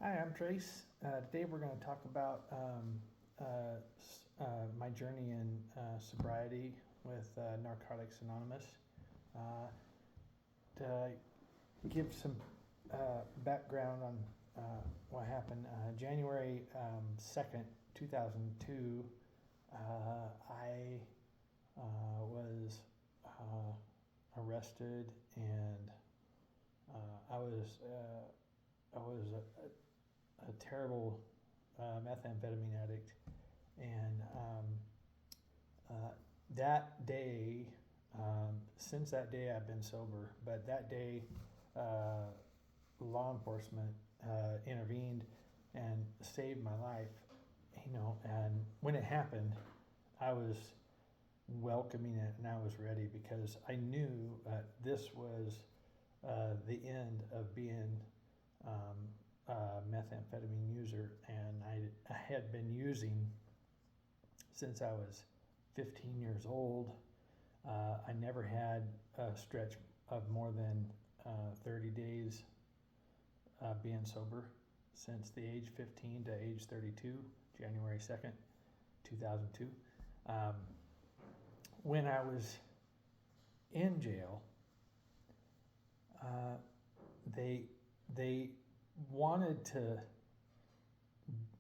Hi, I'm Trace. Today we're going to talk about my journey in sobriety with Narcotics Anonymous. To give some background on what happened, January 2nd, 2002, I was arrested and I was a terrible methamphetamine addict, and that day, since that day I've been sober, but that day law enforcement intervened and saved my life, and when it happened, I was welcoming it and I was ready because I knew this was the end of being methamphetamine user, and I had been using since I was 15 years old. I never had a stretch of more than 30 days being sober since the age 15 to age 32, January 2nd, 2002. When I was in jail, they wanted to,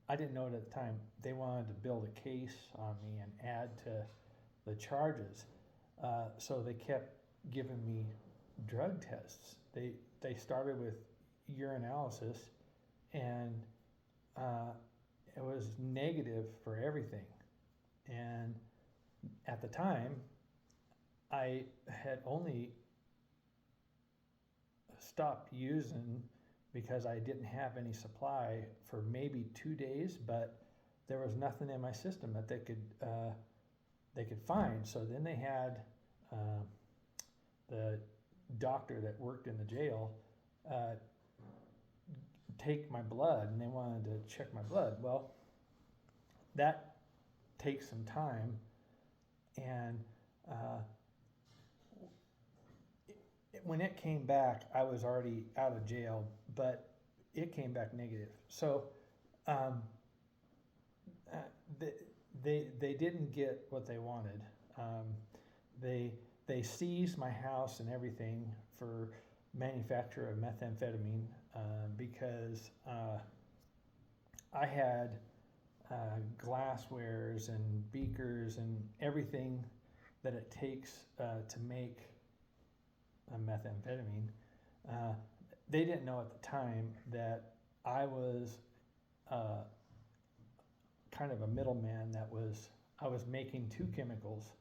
I didn't know it at the time, they wanted to build a case on me and add to the charges. So they kept giving me drug tests. They started with urinalysis, and it was negative for everything. And at the time, I had only stopped using because I didn't have any supply for maybe 2 days, but there was nothing in my system that they could find. So then they had the doctor that worked in the jail take my blood, and they wanted to check my blood. Well, that takes some time, and when it came back, I was already out of jail, but it came back negative. So they didn't get what they wanted. They seized my house and everything for manufacture of methamphetamine because I had glasswares and beakers and everything that it takes to make a methamphetamine. They didn't know at the time that I was kind of a middleman. I was making two chemicals.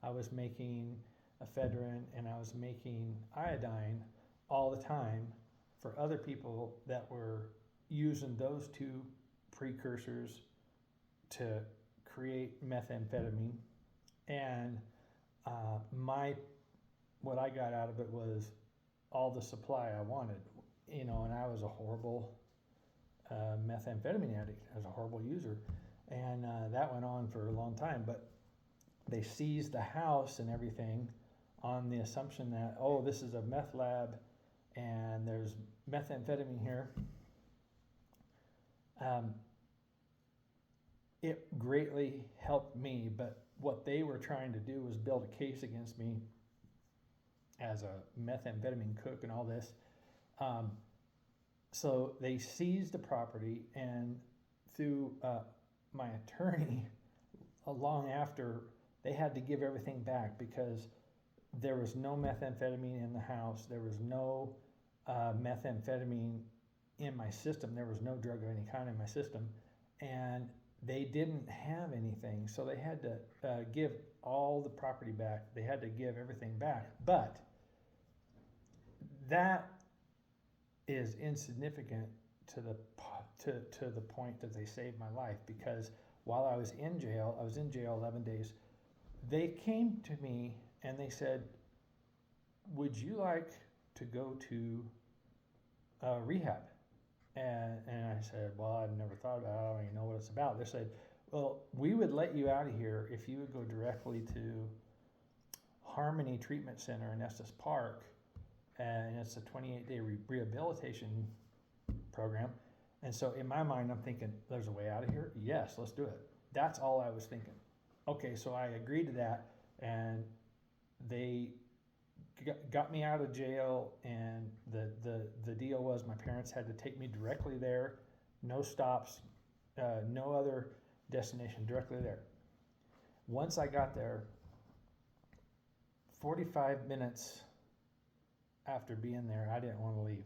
I was making ephedrine and I was making iodine all the time for other people that were using those two precursors to create methamphetamine. And what I got out of it was all the supply I wanted, and I was a horrible methamphetamine addict. I was a horrible user, and that went on for a long time. But they seized the house and everything on the assumption that, oh, this is a meth lab and there's methamphetamine here. It greatly helped me, but what they were trying to do was build a case against me as a methamphetamine cook and all this. So they seized the property, and through my attorney, long after, they had to give everything back because there was no methamphetamine in the house. There was no methamphetamine in my system. There was no drug of any kind in my system. And they didn't have anything. So they had to give all the property back. They had to give everything back. But that is insignificant to the point that they saved my life, because while I was in jail 11 days, they came to me and they said, would you like to go to rehab? And I said, well, I've never thought about it. I don't even know what it's about. They said, well, we would let you out of here if you would go directly to Harmony Treatment Center in Estes Park, and it's a 28-day rehabilitation program. And so in my mind, I'm thinking, there's a way out of here? Yes, let's do it. That's all I was thinking. Okay, so I agreed to that, and they got me out of jail, and the deal was my parents had to take me directly there, no stops, no other destination, directly there. Once I got there, 45 minutes after being there, I didn't want to leave.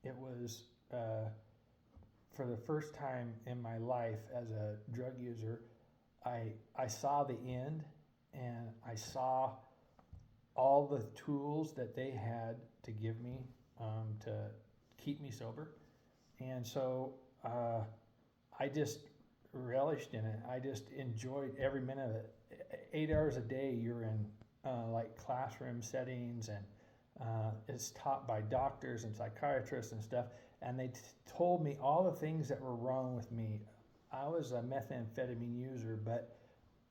It was for the first time in my life as a drug user, I saw the end, and I saw all the tools that they had to give me to keep me sober. And so I just relished in it. I just enjoyed every minute of it. 8 hours a day, you're in like classroom settings, and it's taught by doctors and psychiatrists and stuff. And they told me all the things that were wrong with me. I was a methamphetamine user, but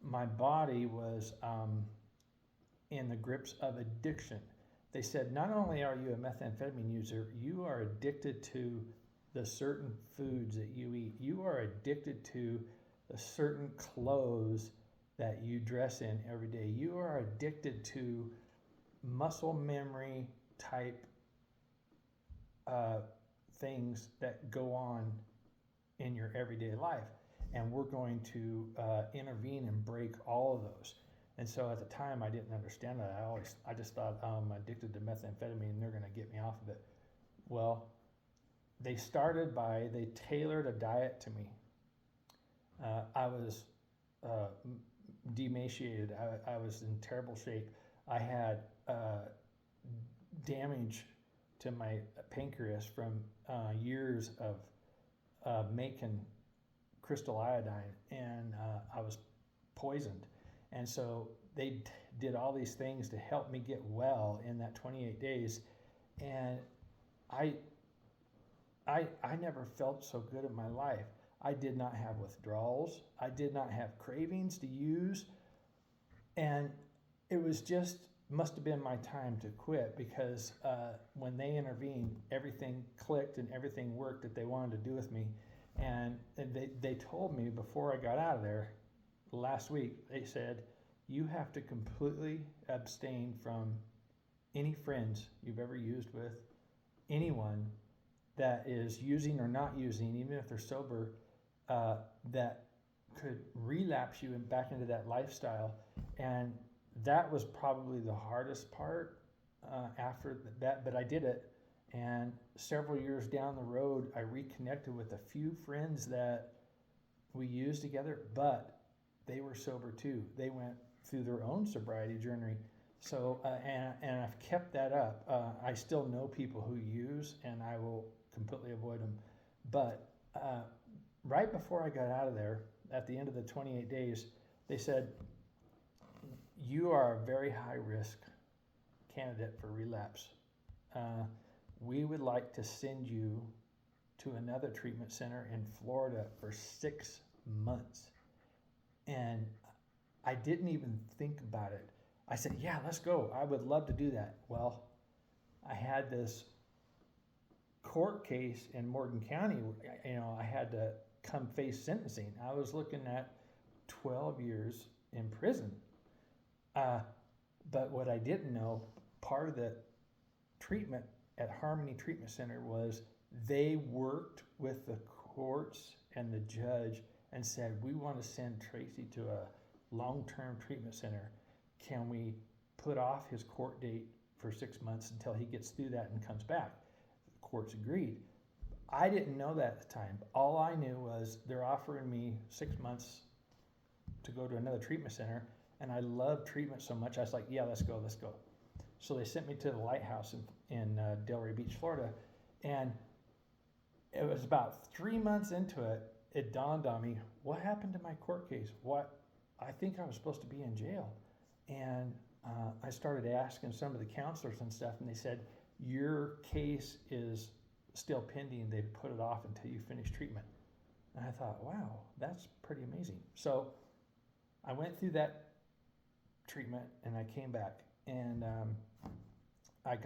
my body was in the grips of addiction. They said, not only are you a methamphetamine user, you are addicted to the certain foods that you eat. You are addicted to the certain clothes that you dress in every day. You are addicted to muscle memory type things that go on in your everyday life. And we're going to intervene and break all of those. And so at the time, I didn't understand that. I just thought I'm addicted to methamphetamine and they're going to get me off of it. Well, they tailored a diet to me. I was demaciated. I was in terrible shape. I had damage to my pancreas from years of making crystal iodine, and I was poisoned. And so they did all these things to help me get well in that 28 days. And I never felt so good in my life. I did not have withdrawals. I did not have cravings to use. And it was just, must have been my time to quit, because when they intervened, everything clicked and everything worked that they wanted to do with me. And they told me before I got out of there last week, they said, you have to completely abstain from any friends you've ever used with, anyone that is using or not using, even if they're sober, that could relapse you back into that lifestyle. And that was probably the hardest part after that, but I did it. And several years down the road, I reconnected with a few friends that we used together, but they were sober too. They went through their own sobriety journey. So, and I've kept that up. I still know people who use, and I will completely avoid them. But right before I got out of there, at the end of the 28 days, they said, you are a very high risk candidate for relapse. We would like to send you to another treatment center in Florida for 6 months. And I didn't even think about it. I said, yeah, let's go. I would love to do that. Well, I had this court case in Morgan County. I had to come face sentencing. I was looking at 12 years in prison. But what I didn't know, part of the treatment at Harmony Treatment Center was they worked with the courts and the judge and said, we want to send Tracy to a long-term treatment center. Can we put off his court date for 6 months until he gets through that and comes back? The courts agreed. I didn't know that at the time. All I knew was they're offering me 6 months to go to another treatment center, and I love treatment so much. I was like, yeah, let's go. So they sent me to the Lighthouse in Delray Beach, Florida, and it was about 3 months into it, it dawned on me, what happened to my court case? I think I was supposed to be in jail. And I started asking some of the counselors and stuff, and they said, your case is still pending. They put it off until you finish treatment. And I thought, wow, that's pretty amazing. So I went through that treatment and I came back, and I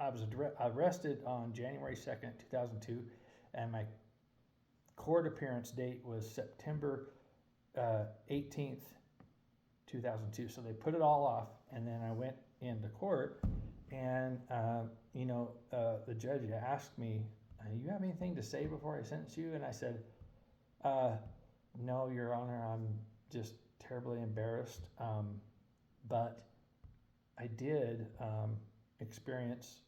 I was arrested on January 2nd, 2002, and my court appearance date was September 18th, 2002. So they put it all off, and then I went into court, and the judge asked me, "You have anything to say before I sentence you?" And I said, "No, Your Honor, I'm just terribly embarrassed, but I did experience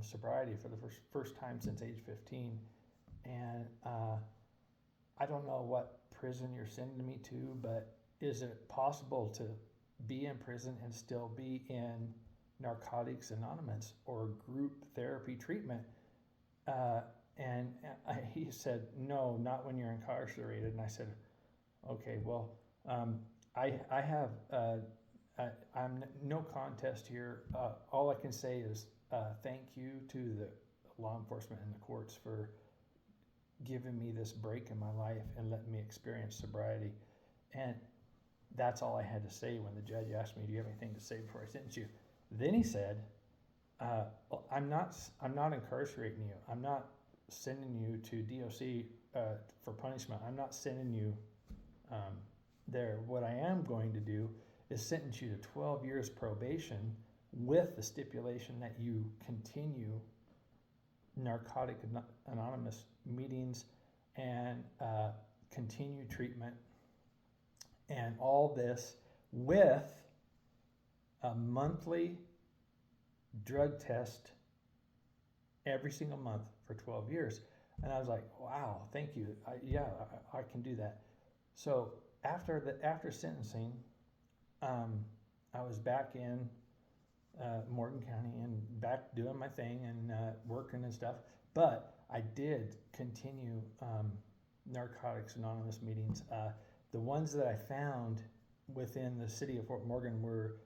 sobriety for the first time since age 15, and I don't know what prison you're sending me to, but is it possible to be in prison and still be in Narcotics Anonymous or group therapy treatment?" He said, "No, not when you're incarcerated." And I said, "Okay, well, I have I'm no contest here. All I can say is thank you to the law enforcement and the courts for giving me this break in my life and letting me experience sobriety." And that's all I had to say when the judge asked me, "Do you have anything to say before I sentence you?" Then he said, well, I'm not incarcerating you. I'm not sending you to DOC for punishment. I'm not sending you there. What I am going to do is sentence you to 12 years probation with the stipulation that you continue Narcotic Anonymous meetings and continue treatment, and all this with a monthly drug test every single month for 12 years. And I was like, wow, thank you. I can do that. So after sentencing, I was back in Morgan County and back doing my thing and working and stuff. But I did continue Narcotics Anonymous meetings. The ones that I found within the city of Fort Morgan were,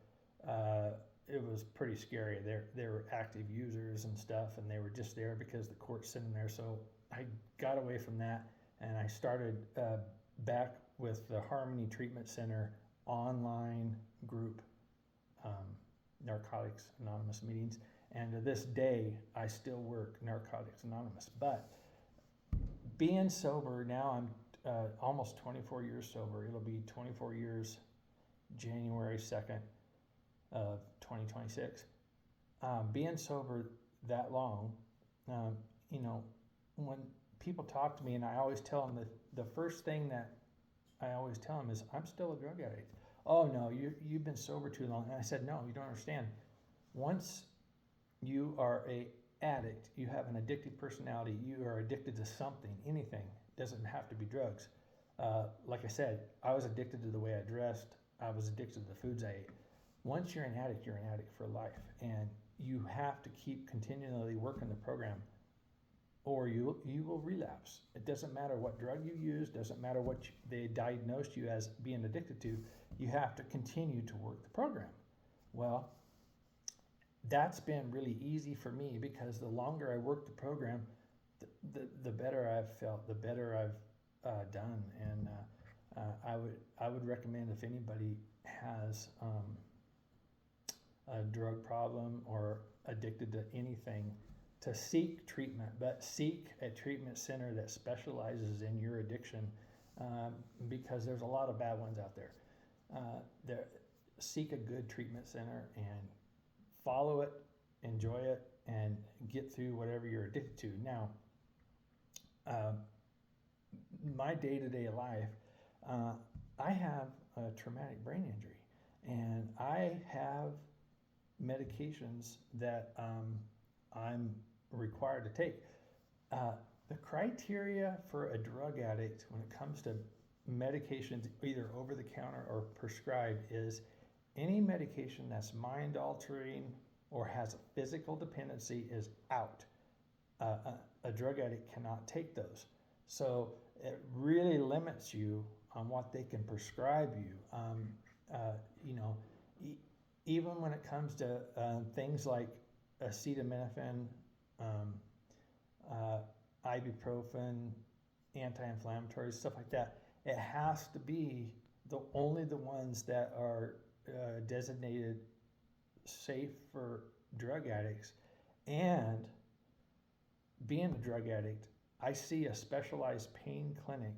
it was pretty scary. They were active users and stuff, and they were just there because the court sent them there. So I got away from that, and I started back with the Harmony Treatment Center online group Narcotics Anonymous meetings. And to this day, I still work Narcotics Anonymous. But being sober, now I'm almost 24 years sober. It'll be 24 years January 2nd of 2026. Being sober that long, when people talk to me, and I always tell them that the first thing that I always tell them is, I'm still a drug addict. "Oh no, you've been sober too long." And I said, "No, you don't understand. Once you are a addict, you have an addictive personality, you are addicted to something, anything. It doesn't have to be drugs. Like I said, I was addicted to the way I dressed. I was addicted to the foods I ate. Once you're an addict for life, and you have to keep continually working the program, or you will relapse. It doesn't matter what drug you use, doesn't matter what they diagnosed you as being addicted to, you have to continue to work the program." Well, that's been really easy for me, because the longer I work the program, the better I've felt, the better I've done. And I would recommend, if anybody has a drug problem or addicted to anything, to seek treatment, but seek a treatment center that specializes in your addiction, because there's a lot of bad ones out there. Seek a good treatment center and follow it, enjoy it, and get through whatever you're addicted to. Now, my day-to-day life, I have a traumatic brain injury, and I have medications that I'm required to take. The criteria for a drug addict when it comes to medications, either over the counter or prescribed, is any medication that's mind altering or has a physical dependency is out. A drug addict cannot take those. So it really limits you on what they can prescribe you. Even when it comes to things like acetaminophen, ibuprofen, anti-inflammatories, stuff like that, it has to be only the ones that are designated safe for drug addicts. And being a drug addict, I see a specialized pain clinic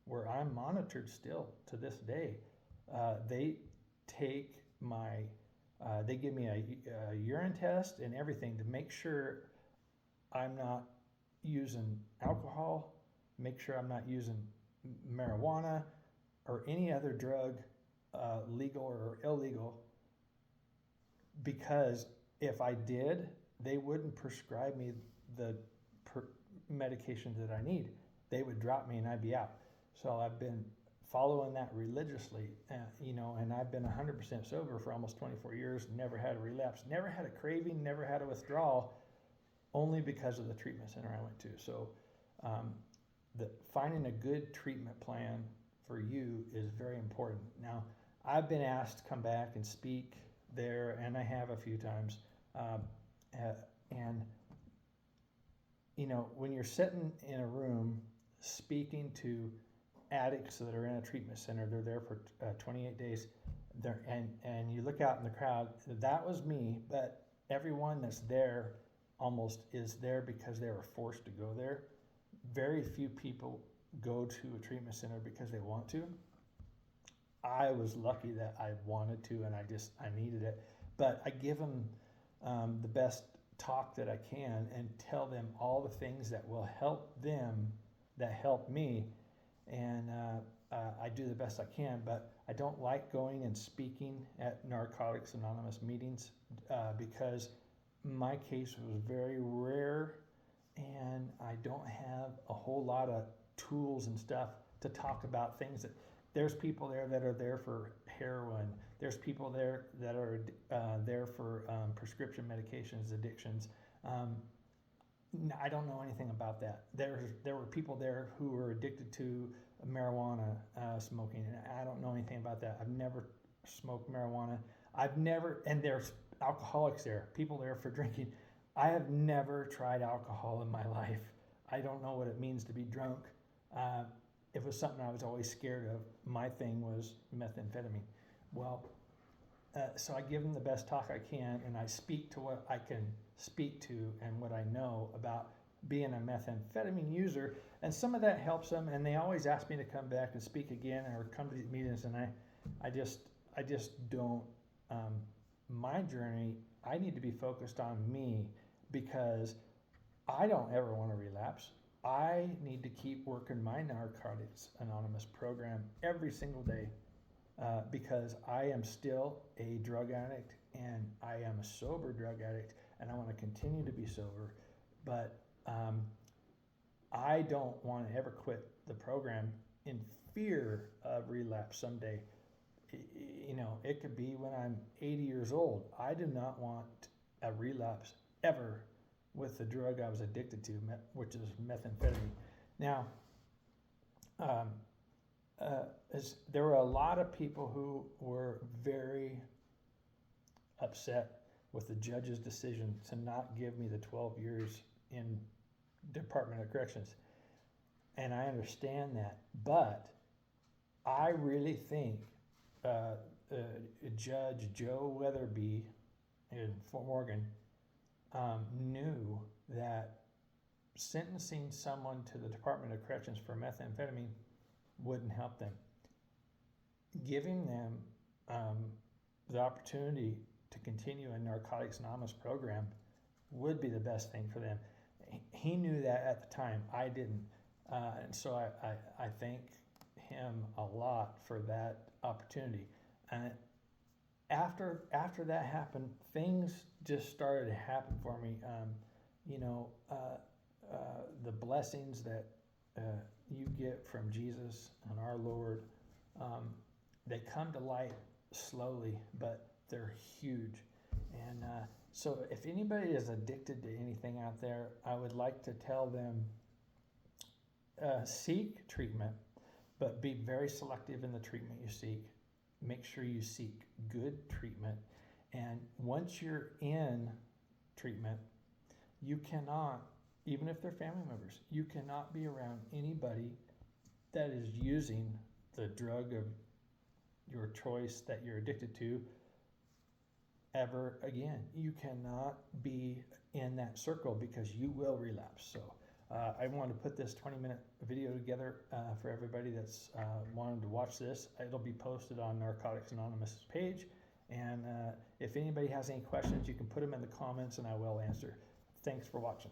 where I'm monitored still to this day. They take they give me a urine test and everything to make sure I'm not using alcohol, make sure I'm not using marijuana or any other drug, legal or illegal, because if I did, they wouldn't prescribe me the medication that I need. They would drop me and I'd be out. So I've been following that religiously, and I've been 100% sober for almost 24 years, never had a relapse, never had a craving, never had a withdrawal, only because of the treatment center I went to. So finding a good treatment plan for you is very important. Now, I've been asked to come back and speak there, and I have a few times. And when you're sitting in a room speaking to addicts that are in a treatment center, they're there for 28 days, and you look out in the crowd, that was me, but everyone that's there almost is there because they were forced to go there. Very few people go to a treatment center because they want to. I was lucky that I wanted to, and I needed it. But I give them the best talk that I can and tell them all the things that will help them, that help me, and I do the best I can. But I don't like going and speaking at Narcotics Anonymous meetings because my case was very rare, and I don't have a whole lot of tools and stuff to talk about things that. There's people there that are there for heroin. There's people there that are there for prescription medications, addictions. I don't know anything about that. There were people there who were addicted to marijuana smoking, and I don't know anything about that. I've never smoked marijuana. And there's alcoholics there, people there for drinking. I have never tried alcohol in my life. I don't know what it means to be drunk. It was something I was always scared of. My thing was methamphetamine. Well, so I give them the best talk I can, and I speak to what I can speak to and what I know about being a methamphetamine user, and some of that helps them, and they always ask me to come back and speak again or come to these meetings, and I just don't. My journey, I need to be focused on me because I don't ever want to relapse. I need to keep working my Narcotics Anonymous program every single day because I am still a drug addict, and I am a sober drug addict, and I want to continue to be sober. But I don't want to ever quit the program in fear of relapse someday. It could be when I'm 80 years old. I do not want a relapse ever with the drug I was addicted to, which is methamphetamine. Now, there were a lot of people who were very upset with the judge's decision to not give me the 12 years in Department of Corrections. And I understand that, but I really think Judge Joe Weatherby in Fort Morgan knew that sentencing someone to the Department of Corrections for methamphetamine wouldn't help them. Giving them the opportunity to continue a Narcotics Anonymous program would be the best thing for them. He knew that at the time. I didn't. And so I thank him a lot for that opportunity. And after that happened, things just started to happen for me. The blessings that you get from Jesus and our Lord, they come to light slowly, but they're huge. And so if anybody is addicted to anything out there, I would like to tell them, seek treatment, but be very selective in the treatment you seek. Make sure you seek good treatment. And once you're in treatment, you cannot, even if they're family members, you cannot be around anybody that is using the drug of your choice that you're addicted to ever again. You cannot be in that circle, because you will relapse. So I wanted to put this 20-minute video together for everybody that's wanted to watch this. It'll be posted on Narcotics Anonymous page, and if anybody has any questions, you can put them in the comments and I will answer. Thanks for watching.